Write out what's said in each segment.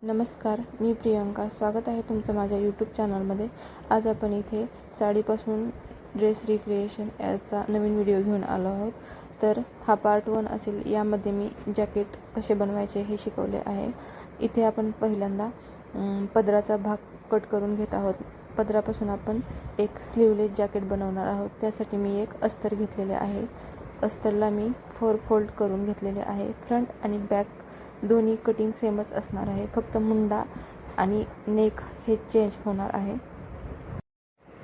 नमस्कार, मी प्रियंका. स्वागत आहे तुमचं माझ्या यूट्यूब चॅनलमध्ये. आज आपण इथे साडीपासून ड्रेस रिक्रिएशन याचा नवीन व्हिडिओ घेऊन आलो आहोत. तर हा पार्ट 1 असेल. यामध्ये मी जॅकेट कसे बनवायचे हे शिकवले आहे. इथे आपण पहिल्यांदा पदराचा भाग कट करून घेत आहोत. पदरापासून आपण एक स्लीवलेस जॅकेट बनवणार आहोत. त्यासाठी मी एक अस्तर घेतलेले आहे. अस्तरला मी 4 फोल्ड करून घेतलेले आहे. फ्रंट आणि बॅक दोन्ही कटिंग सेमच असणार आहे. फक्त मुंडा आणि नेक हे चेंज होणार आहे.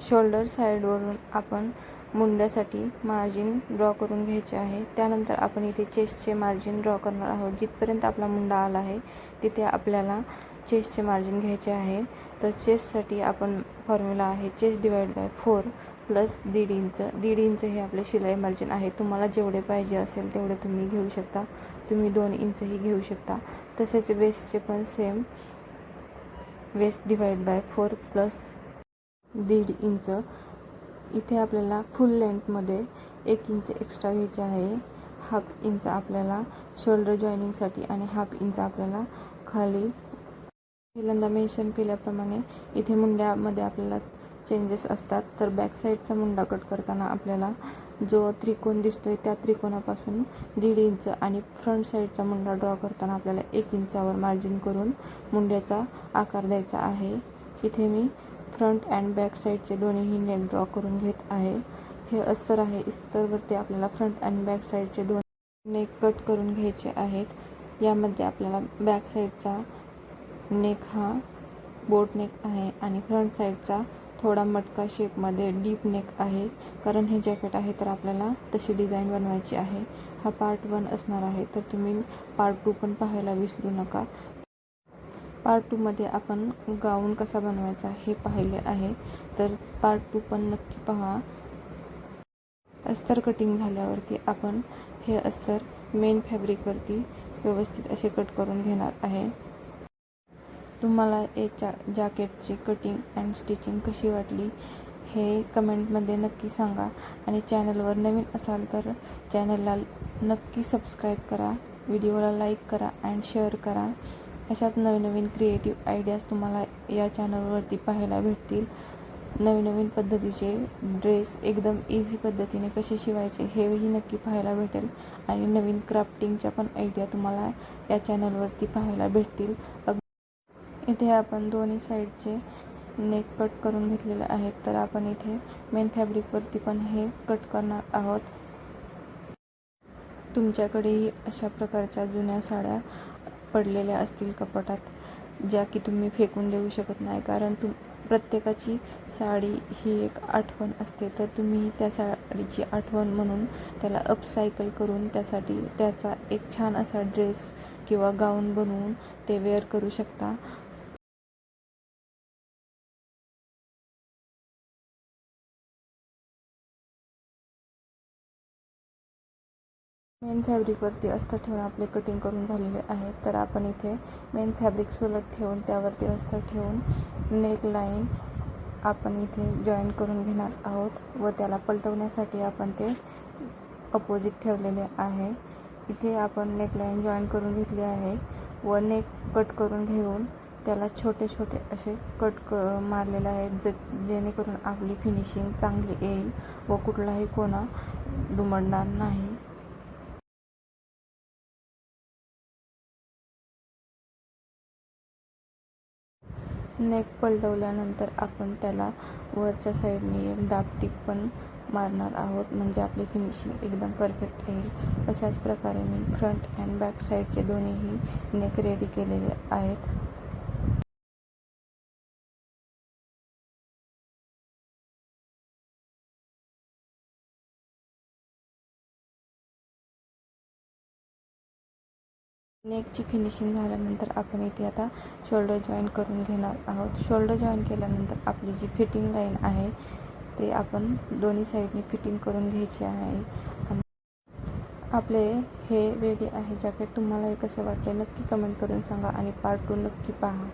शोल्डर साईडवरून आपण मुंड्यासाठी मार्जिन ड्रॉ करून घ्यायचे आहे. त्यानंतर आपण इथे चेस्टचे मार्जिन ड्रॉ करणार आहोत. जिथपर्यंत आपला मुंडा आला आहे तिथे आपल्याला चेस्टचे मार्जिन घ्यायचे आहे. तर चेस्टसाठी आपण फॉर्म्युला आहे chest divide by 4 plus 1.5 inch. 1.5 inch हे आपले शिलाई मार्जिन आहे. तुम्हाला जेवढे पाहिजे असेल तेवढे तुम्ही घेऊ शकता. तुम्ही 2 इंचही घेऊ शकता. तसेच वेस्टचे पण same waist divide by 4 plus 1.5 inch. इथे आपल्याला फुल लेंथमध्ये 1 इंच एक्स्ट्रा घ्यायचे आहे. 1/2 इंच आपल्याला शोल्डर जॉईनिंगसाठी आणि 1/2 इंच आपल्याला खाली पहिल्यांदा मेन्शन केल्याप्रमाणे इथे मुंड्यामध्ये आपल्याला चेंजेस असतात. तर बॅक साईडचा मुंडा कट करताना आपल्याला जो त्रिकोण दिसतोय त्या त्रिकोणापासून 1.5 इंच आणि फ्रंट साईडचा मुंडा ड्रॉ करताना आपल्याला 1 इंचावर मार्जिन करून मुंड्याचा आकार द्यायचा आहे. इथे मी फ्रंट अँड बॅक साईडचे दोन्हीही नेक ड्रॉ करून घेत आहे. हे अस्तर आहे. अस्तरवरती आपल्याला फ्रंट अँड बॅक साईडचे दोन नेक कट करून घ्यायचे आहेत. यामध्ये आपल्याला बॅक साईडचा नेक हा बोट नेक आहे आणि फ्रंट साईडचा थोडा मटका शेपमध्ये डीप नेक आहे. कारण हे जॅकेट आहे तर आपल्याला तशी डिझाईन बनवायची आहे. हा पार्ट 1 असणार आहे. तर तुम्ही पार्ट 2 पण पाहायला विसरू नका. पार्ट 2 मध्ये आपण गाऊन कसा बनवायचा हे पाहिले आहे. तर पार्ट 2 पण नक्की पहा. अस्तर कटिंग झाल्यावरती आपण हे अस्तर मेन फॅब्रिकवरती व्यवस्थित असे कट करून घेणार आहे. तुम्हाला या जॅकेटची कटिंग अँड स्टिचिंग कशी वाटली हे कमेंटमध्ये नक्की सांगा. आणि चॅनलवर नवीन असाल तर चॅनलला नक्की सबस्क्राईब करा. व्हिडिओला लाईक करा अँड शेअर करा. अशाच नवीन क्रिएटिव्ह आयडियाज तुम्हाला या चॅनलवरती पाहायला भेटतील. नवीन पद्धतीचे ड्रेस एकदम इझी पद्धतीने कसे शिवायचे हेही नक्की पाहायला भेटेल. आणि नवीन क्राफ्टिंगच्या पण आयडिया तुम्हाला या चॅनलवरती पाहायला भेटतील. इथे आपण दोन्ही साईडचे नेक कट करून घेतलेले आहेत. तर आपण इथे मेन फॅब्रिकवरती पण हे कट करणार आहोत. तुमच्याकडेही अशा प्रकारच्या जुन्या साड्या पडलेल्या असतील कपाटात ज्या की तुम्ही फेकून देऊ शकत नाही. कारण प्रत्येकाची साडी ही एक आठवण असते. तर तुम्ही त्या साडीची आठवण म्हणून त्याला अपसायकल करून त्याचा एक छान असा ड्रेस किंवा गाऊन बनवून ते वेअर करू शकता. मेन फॅब्रिकवरती अस्तर ठेवून आपले कटिंग करून झालेले आहे. तर आपण इथे मेन फॅब्रिक सुलट ठेवून त्यावरती अस्तर ठेवून नेक लाईन आपण इथे जॉईन करून घेणार आहोत व त्याला पलटवण्यासाठी आपण ते अपोजिट ठेवलेले आहे. इथे आपण नेकलाईन जॉईन करून घेतली आहे व नेक कट करून घेऊन त्याला छोटे छोटे असे कट मारलेले आहेत जेणेकरून आपली फिनिशिंग चांगली येईल व कुठलाही कोणा दुमडणार नाही. नेक पलटवल्यानंतर आपण त्याला वरच्या साईडने एक दाबटीप पण मारणार आहोत. म्हणजे आपली फिनिशिंग एकदम परफेक्ट येईल. अशाच प्रकारे मी फ्रंट अँड बॅक साईडचे दोन्हीही नेक रेडी केलेले आहेत. नेकची फिनिशिंग झाल्यानंतर आपण इथे आता शोल्डर जॉईन करून घेणार आहोत. शोल्डर जॉईन केल्यानंतर आपली जी फिटिंग लाईन आहे ते आपण दोन्ही साईडनी फिटिंग करून घ्यायची आहे. आणि आपले हे रेडी आहे जॅकेट. तुम्हाला हे कसे वाटले नक्की कमेंट करून सांगा आणि पार्ट 2 नक्की पहा.